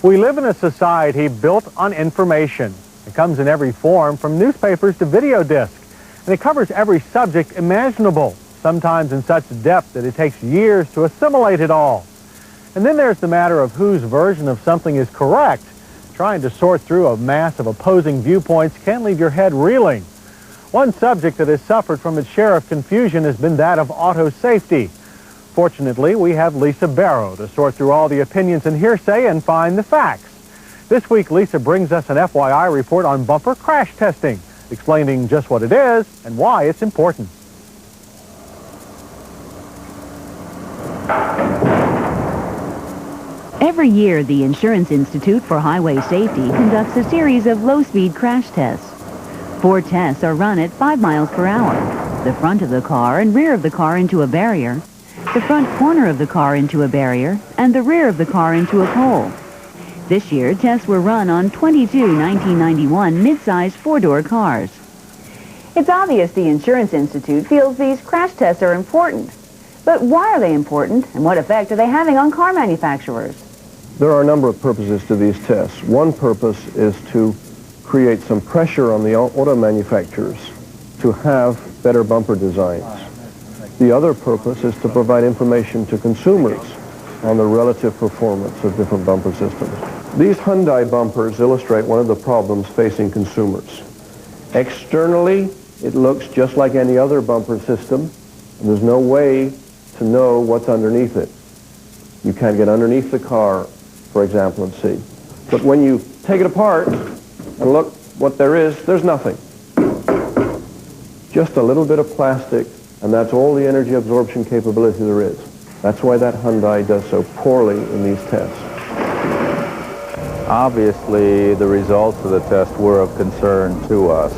We live in a society built on information. It comes in every form, from newspapers to video discs, and it covers every subject imaginable, sometimes in such depth that it takes years to assimilate it all. And then there's the matter of whose version of something is correct. Trying to sort through a mass of opposing viewpoints can leave your head reeling. One subject that has suffered from its share of confusion has been that of auto safety. Fortunately, we have Lisa Barrow to sort through all the opinions and hearsay and find the facts. This week, Lisa brings us an FYI report on bumper crash testing, explaining just what it is and why it's important. Every year, the Insurance Institute for Highway Safety conducts a series of low-speed crash tests. 4 tests are run at 5 miles per hour. The front of the car and rear of the car into a barrier, the front corner of the car into a barrier, and the rear of the car into a pole. This year, tests were run on 22 1991 mid-size 4-door cars. It's obvious the Insurance Institute feels these crash tests are important. But why are they important, and what effect are they having on car manufacturers? There are a number of purposes to these tests. One purpose is to create some pressure on the auto manufacturers to have better bumper designs. The other purpose is to provide information to consumers on the relative performance of different bumper systems. These Hyundai bumpers illustrate one of the problems facing consumers. Externally, it looks just like any other bumper system, and there's no way to know what's underneath it. You can't get underneath the car, for example, and see. But when you take it apart and look what there is, there's nothing. Just a little bit of plastic, and that's all the energy absorption capability there is. That's why that Hyundai does so poorly in these tests. Obviously, the results of the test were of concern to us.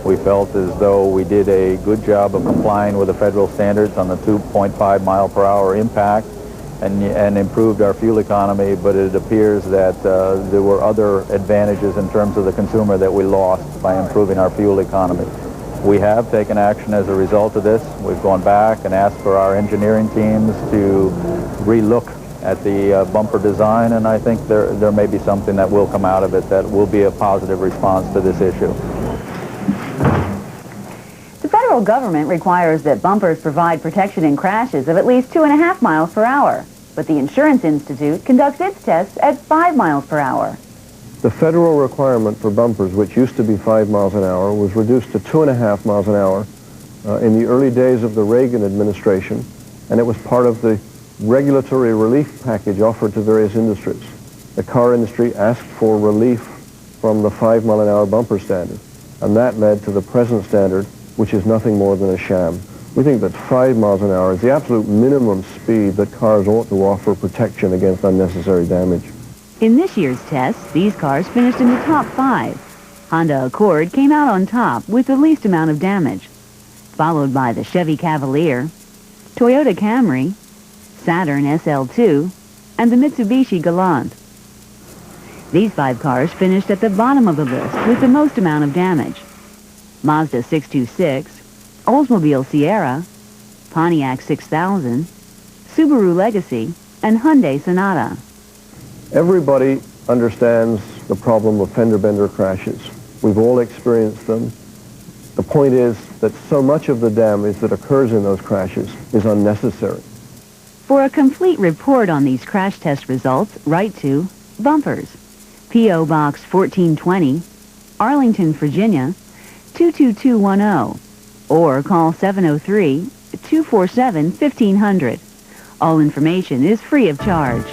We felt as though we did a good job of complying with the federal standards on the 2.5 mile per hour impact and improved our fuel economy, but it appears that there were other advantages in terms of the consumer that we lost by improving our fuel economy. We have taken action as a result of this. We've gone back and asked for our engineering teams to relook at the bumper design, and I think there may be something that will come out of it that will be a positive response to this issue. The federal government requires that bumpers provide protection in crashes of at least 2.5 miles per hour, but the Insurance Institute conducts its tests at 5 miles per hour. The federal requirement for bumpers, which used to be 5 miles an hour, was reduced to 2.5 miles an hour in the early days of the Reagan administration, and it was part of the regulatory relief package offered to various industries. The car industry asked for relief from the 5 mile an hour bumper standard, and that led to the present standard, which is nothing more than a sham. We think that 5 miles an hour is the absolute minimum speed that cars ought to offer protection against unnecessary damage. In this year's tests, these cars finished in the top 5. Honda Accord came out on top with the least amount of damage, followed by the Chevy Cavalier, Toyota Camry, Saturn SL2, and the Mitsubishi Galant. These 5 cars finished at the bottom of the list with the most amount of damage. Mazda 626, Oldsmobile Sierra, Pontiac 6000, Subaru Legacy, and Hyundai Sonata. Everybody understands the problem of fender bender crashes. We've all experienced them. The point is that so much of the damage that occurs in those crashes is unnecessary. For a complete report on these crash test results, write to Bumpers, P.O. Box 1420, Arlington, Virginia, 22210, or call 703-247-1500. All information is free of charge.